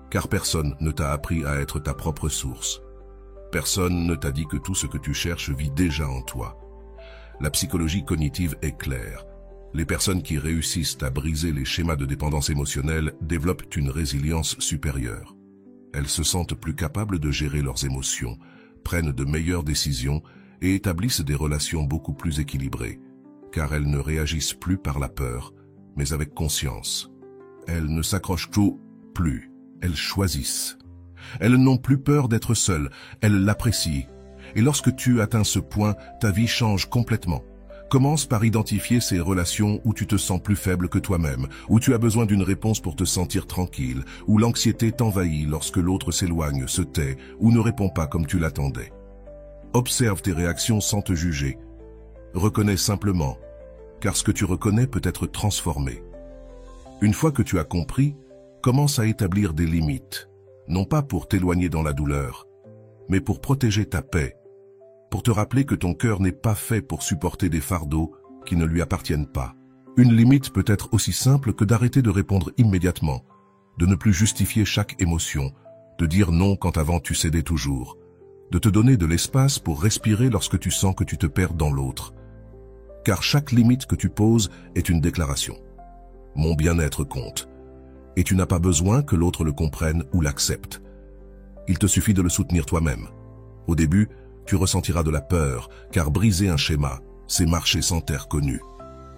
car personne ne t'a appris à être ta propre source. Personne ne t'a dit que tout ce que tu cherches vit déjà en toi. La psychologie cognitive est claire. Les personnes qui réussissent à briser les schémas de dépendance émotionnelle développent une résilience supérieure. Elles se sentent plus capables de gérer leurs émotions, prennent de meilleures décisions et établissent des relations beaucoup plus équilibrées, car elles ne réagissent plus par la peur, mais avec conscience. Elles ne s'accrochent plus, elles choisissent. Elles n'ont plus peur d'être seules, elles l'apprécient. Et lorsque tu atteins ce point, ta vie change complètement. Commence par identifier ces relations où tu te sens plus faible que toi-même, où tu as besoin d'une réponse pour te sentir tranquille, où l'anxiété t'envahit lorsque l'autre s'éloigne, se tait ou ne répond pas comme tu l'attendais. Observe tes réactions sans te juger. Reconnais simplement, car ce que tu reconnais peut être transformé. Une fois que tu as compris, commence à établir des limites, non pas pour t'éloigner dans la douleur, mais pour protéger ta paix, pour te rappeler que ton cœur n'est pas fait pour supporter des fardeaux qui ne lui appartiennent pas. Une limite peut être aussi simple que d'arrêter de répondre immédiatement, de ne plus justifier chaque émotion, de dire non quand avant tu cédais toujours, de te donner de l'espace pour respirer lorsque tu sens que tu te perds dans l'autre. Car chaque limite que tu poses est une déclaration. Mon bien-être compte. Et tu n'as pas besoin que l'autre le comprenne ou l'accepte. Il te suffit de le soutenir toi-même. Au début, tu ressentiras de la peur, car briser un schéma, c'est marcher sans terre connue.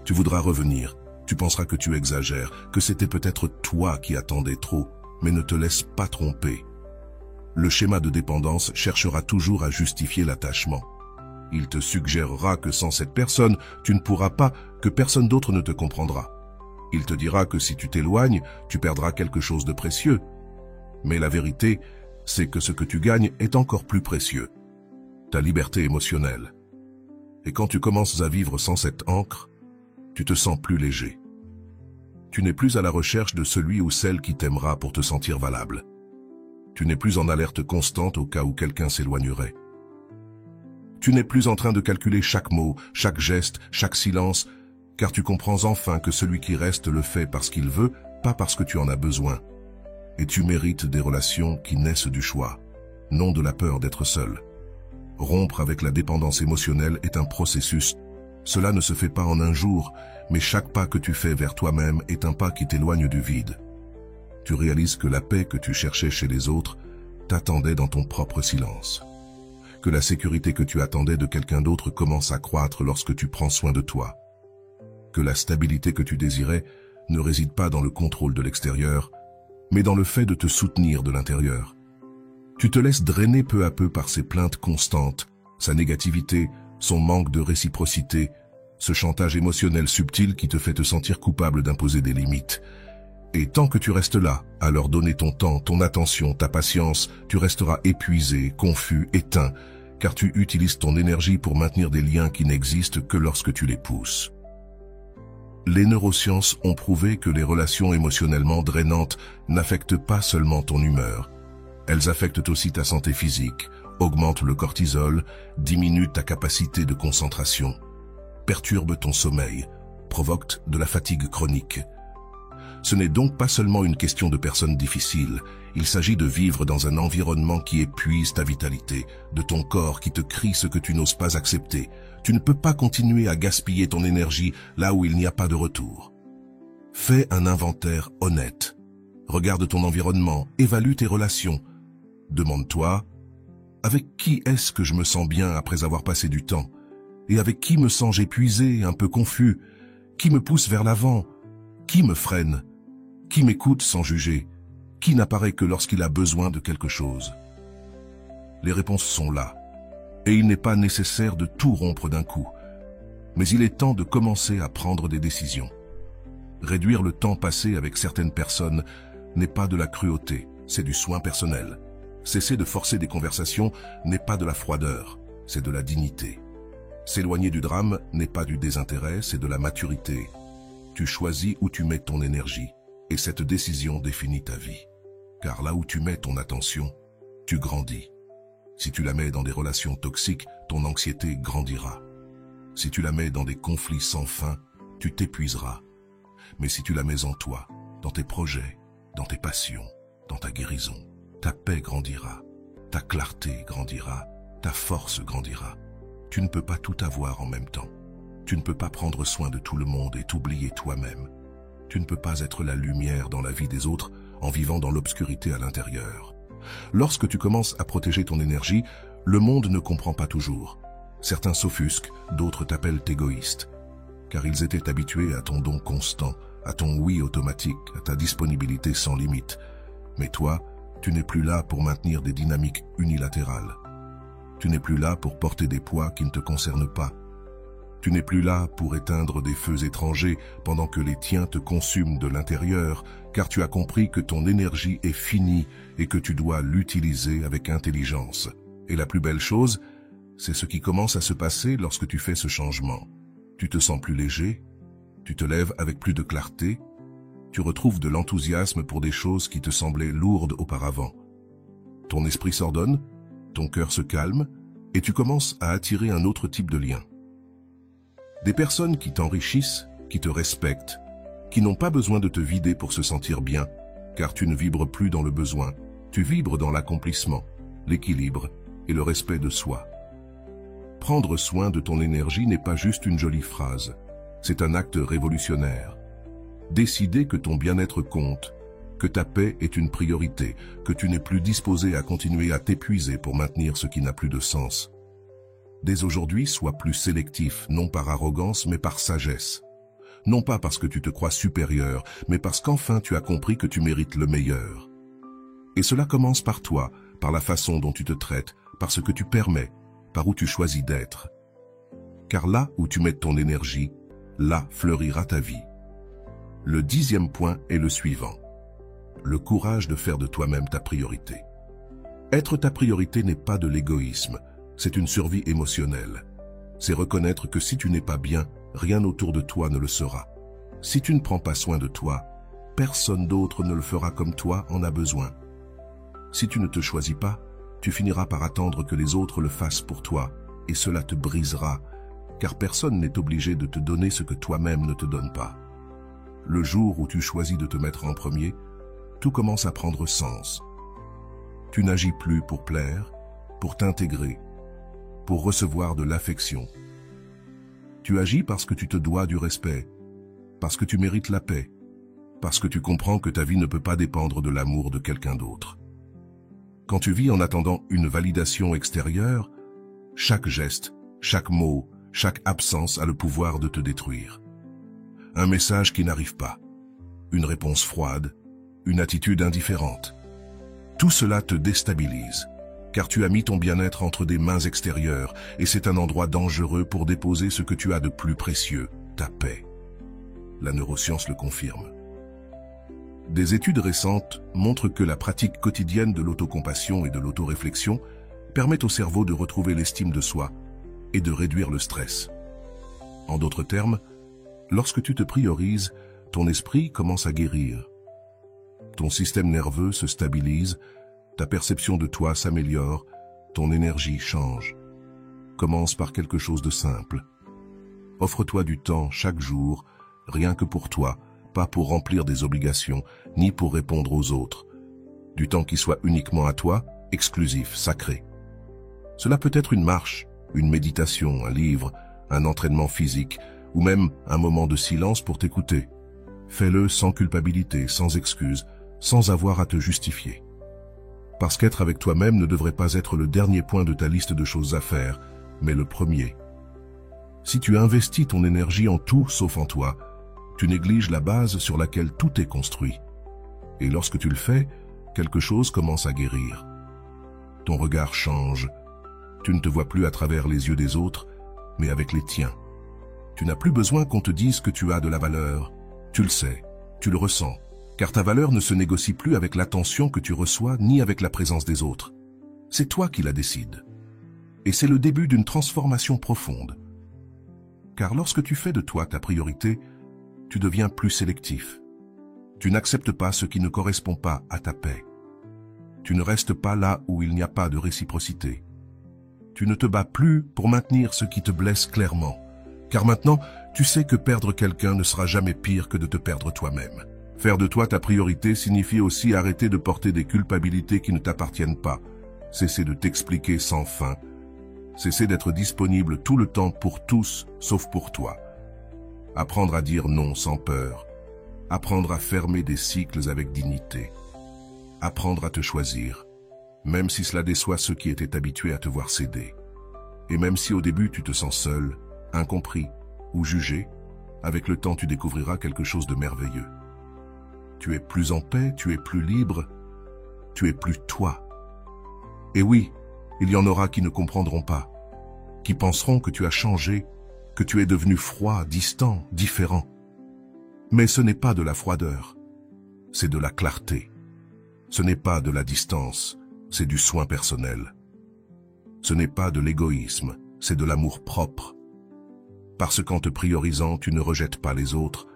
Tu voudras revenir, tu penseras que tu exagères, que c'était peut-être toi qui attendais trop, mais ne te laisse pas tromper. Le schéma de dépendance cherchera toujours à justifier l'attachement. Il te suggérera que sans cette personne, tu ne pourras pas, que personne d'autre ne te comprendra. Il te dira que si tu t'éloignes, tu perdras quelque chose de précieux. Mais la vérité, c'est que ce que tu gagnes est encore plus précieux. Ta liberté émotionnelle. Et quand tu commences à vivre sans cette ancre, tu te sens plus léger. Tu n'es plus à la recherche de celui ou celle qui t'aimera pour te sentir valable. Tu n'es plus en alerte constante au cas où quelqu'un s'éloignerait. Tu n'es plus en train de calculer chaque mot, chaque geste, chaque silence, car tu comprends enfin que celui qui reste le fait parce qu'il veut, pas parce que tu en as besoin. Et tu mérites des relations qui naissent du choix, non de la peur d'être seul. Rompre avec la dépendance émotionnelle est un processus. Cela ne se fait pas en un jour, mais chaque pas que tu fais vers toi-même est un pas qui t'éloigne du vide. Tu réalises que la paix que tu cherchais chez les autres t'attendait dans ton propre silence. Que la sécurité que tu attendais de quelqu'un d'autre commence à croître lorsque tu prends soin de toi. Que la stabilité que tu désirais ne réside pas dans le contrôle de l'extérieur, mais dans le fait de te soutenir de l'intérieur. Tu te laisses drainer peu à peu par ses plaintes constantes, sa négativité, son manque de réciprocité, ce chantage émotionnel subtil qui te fait te sentir coupable d'imposer des limites. Et tant que tu restes là, à leur donner ton temps, ton attention, ta patience, tu resteras épuisé, confus, éteint, car tu utilises ton énergie pour maintenir des liens qui n'existent que lorsque tu les pousses. Les neurosciences ont prouvé que les relations émotionnellement drainantes n'affectent pas seulement ton humeur. Elles affectent aussi ta santé physique, augmentent le cortisol, diminuent ta capacité de concentration, perturbent ton sommeil, provoquent de la fatigue chronique. Ce n'est donc pas seulement une question de personnes difficiles, il s'agit de vivre dans un environnement qui épuise ta vitalité, de ton corps qui te crie ce que tu n'oses pas accepter. Tu ne peux pas continuer à gaspiller ton énergie là où il n'y a pas de retour. Fais un inventaire honnête. Regarde ton environnement, évalue tes relations. Demande-toi, avec qui est-ce que je me sens bien après avoir passé du temps? Et avec qui me sens-je épuisé, un peu confus? Qui me pousse vers l'avant? Qui me freine? Qui m'écoute sans juger? Qui n'apparaît que lorsqu'il a besoin de quelque chose? Les réponses sont là. Et il n'est pas nécessaire de tout rompre d'un coup. Mais il est temps de commencer à prendre des décisions. Réduire le temps passé avec certaines personnes n'est pas de la cruauté, c'est du soin personnel. Cesser de forcer des conversations n'est pas de la froideur, c'est de la dignité. S'éloigner du drame n'est pas du désintérêt, c'est de la maturité. Tu choisis où tu mets ton énergie, et cette décision définit ta vie. Car là où tu mets ton attention, tu grandis. Si tu la mets dans des relations toxiques, ton anxiété grandira. Si tu la mets dans des conflits sans fin, tu t'épuiseras. Mais si tu la mets en toi, dans tes projets, dans tes passions, dans ta guérison, ta paix grandira, ta clarté grandira, ta force grandira. Tu ne peux pas tout avoir en même temps. Tu ne peux pas prendre soin de tout le monde et t'oublier toi-même. Tu ne peux pas être la lumière dans la vie des autres en vivant dans l'obscurité à l'intérieur. Lorsque tu commences à protéger ton énergie, le monde ne comprend pas toujours. Certains s'offusquent, d'autres t'appellent égoïste, car ils étaient habitués à ton don constant, à ton oui automatique, à ta disponibilité sans limite. Mais toi, tu n'es plus là pour maintenir des dynamiques unilatérales. Tu n'es plus là pour porter des poids qui ne te concernent pas. Tu n'es plus là pour éteindre des feux étrangers pendant que les tiens te consument de l'intérieur, car tu as compris que ton énergie est finie et que tu dois l'utiliser avec intelligence. Et la plus belle chose, c'est ce qui commence à se passer lorsque tu fais ce changement. Tu te sens plus léger, tu te lèves avec plus de clarté, tu retrouves de l'enthousiasme pour des choses qui te semblaient lourdes auparavant. Ton esprit s'ordonne, ton cœur se calme, et tu commences à attirer un autre type de lien. Des personnes qui t'enrichissent, qui te respectent, qui n'ont pas besoin de te vider pour se sentir bien, car tu ne vibres plus dans le besoin, tu vibres dans l'accomplissement, l'équilibre et le respect de soi. Prendre soin de ton énergie n'est pas juste une jolie phrase, c'est un acte révolutionnaire. Décider que ton bien-être compte, que ta paix est une priorité, que tu n'es plus disposé à continuer à t'épuiser pour maintenir ce qui n'a plus de sens. Dès aujourd'hui, sois plus sélectif, non par arrogance, mais par sagesse. Non pas parce que tu te crois supérieur, mais parce qu'enfin tu as compris que tu mérites le meilleur. Et cela commence par toi, par la façon dont tu te traites, par ce que tu permets, par où tu choisis d'être. Car là où tu mets ton énergie, là fleurira ta vie. Le 10e point est le suivant. Le courage de faire de toi-même ta priorité. Être ta priorité n'est pas de l'égoïsme, c'est une survie émotionnelle. C'est reconnaître que si tu n'es pas bien, rien autour de toi ne le sera. Si tu ne prends pas soin de toi, personne d'autre ne le fera comme toi en a besoin. Si tu ne te choisis pas, tu finiras par attendre que les autres le fassent pour toi, et cela te brisera, car personne n'est obligé de te donner ce que toi-même ne te donne pas. Le jour où tu choisis de te mettre en premier, tout commence à prendre sens. Tu n'agis plus pour plaire, pour t'intégrer, pour recevoir de l'affection. Tu agis parce que tu te dois du respect, parce que tu mérites la paix, parce que tu comprends que ta vie ne peut pas dépendre de l'amour de quelqu'un d'autre. Quand tu vis en attendant une validation extérieure, chaque geste, chaque mot, chaque absence a le pouvoir de te détruire. Un message qui n'arrive pas, une réponse froide, une attitude indifférente. Tout cela te déstabilise, car tu as mis ton bien-être entre des mains extérieures et c'est un endroit dangereux pour déposer ce que tu as de plus précieux, ta paix. La neuroscience le confirme. Des études récentes montrent que la pratique quotidienne de l'autocompassion et de l'autoréflexion permet au cerveau de retrouver l'estime de soi et de réduire le stress. En d'autres termes, lorsque tu te priorises, ton esprit commence à guérir. Ton système nerveux se stabilise, ta perception de toi s'améliore, ton énergie change. Commence par quelque chose de simple. Offre-toi du temps chaque jour, rien que pour toi, pas pour remplir des obligations, ni pour répondre aux autres. Du temps qui soit uniquement à toi, exclusif, sacré. Cela peut être une marche, une méditation, un livre, un entraînement physique, ou même un moment de silence pour t'écouter. Fais-le sans culpabilité, sans excuse, sans avoir à te justifier. Parce qu'être avec toi-même ne devrait pas être le dernier point de ta liste de choses à faire, mais le premier. Si tu investis ton énergie en tout sauf en toi, tu négliges la base sur laquelle tout est construit. Et lorsque tu le fais, quelque chose commence à guérir. Ton regard change. Tu ne te vois plus à travers les yeux des autres, mais avec les tiens. Tu n'as plus besoin qu'on te dise que tu as de la valeur. Tu le sais, tu le ressens, car ta valeur ne se négocie plus avec l'attention que tu reçois ni avec la présence des autres. C'est toi qui la décides. Et c'est le début d'une transformation profonde. Car lorsque tu fais de toi ta priorité, tu deviens plus sélectif. Tu n'acceptes pas ce qui ne correspond pas à ta paix. Tu ne restes pas là où il n'y a pas de réciprocité. Tu ne te bats plus pour maintenir ce qui te blesse clairement, car maintenant, tu sais que perdre quelqu'un ne sera jamais pire que de te perdre toi-même. Faire de toi ta priorité signifie aussi arrêter de porter des culpabilités qui ne t'appartiennent pas, cesser de t'expliquer sans fin, cesser d'être disponible tout le temps pour tous, sauf pour toi. Apprendre à dire non sans peur, apprendre à fermer des cycles avec dignité, apprendre à te choisir, même si cela déçoit ceux qui étaient habitués à te voir céder. Et même si au début tu te sens seul, incompris ou jugé, avec le temps tu découvriras quelque chose de merveilleux. Tu es plus en paix, tu es plus libre, tu es plus toi. Et oui, il y en aura qui ne comprendront pas, qui penseront que tu as changé, que tu es devenu froid, distant, différent. Mais ce n'est pas de la froideur, c'est de la clarté. Ce n'est pas de la distance, c'est du soin personnel. Ce n'est pas de l'égoïsme, c'est de l'amour propre. Parce qu'en te priorisant, tu ne rejettes pas les autres,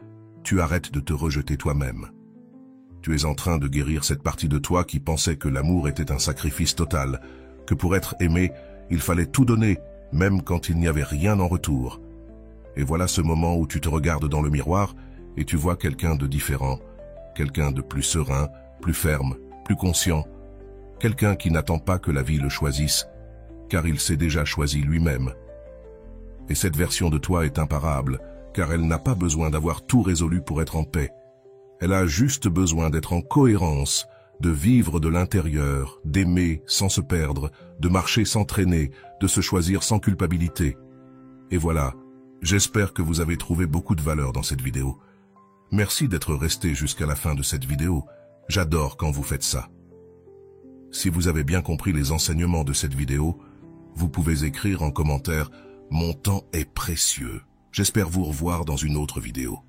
tu arrêtes de te rejeter toi-même. Tu es en train de guérir cette partie de toi qui pensait que l'amour était un sacrifice total, que pour être aimé, il fallait tout donner, même quand il n'y avait rien en retour. Et voilà ce moment où tu te regardes dans le miroir et tu vois quelqu'un de différent, quelqu'un de plus serein, plus ferme, plus conscient, quelqu'un qui n'attend pas que la vie le choisisse, car il s'est déjà choisi lui-même. Et cette version de toi est imparable, car elle n'a pas besoin d'avoir tout résolu pour être en paix. Elle a juste besoin d'être en cohérence, de vivre de l'intérieur, d'aimer sans se perdre, de marcher sans traîner, de se choisir sans culpabilité. Et voilà, j'espère que vous avez trouvé beaucoup de valeur dans cette vidéo. Merci d'être resté jusqu'à la fin de cette vidéo. J'adore quand vous faites ça. Si vous avez bien compris les enseignements de cette vidéo, vous pouvez écrire en commentaire « Mon temps est précieux ». J'espère vous revoir dans une autre vidéo.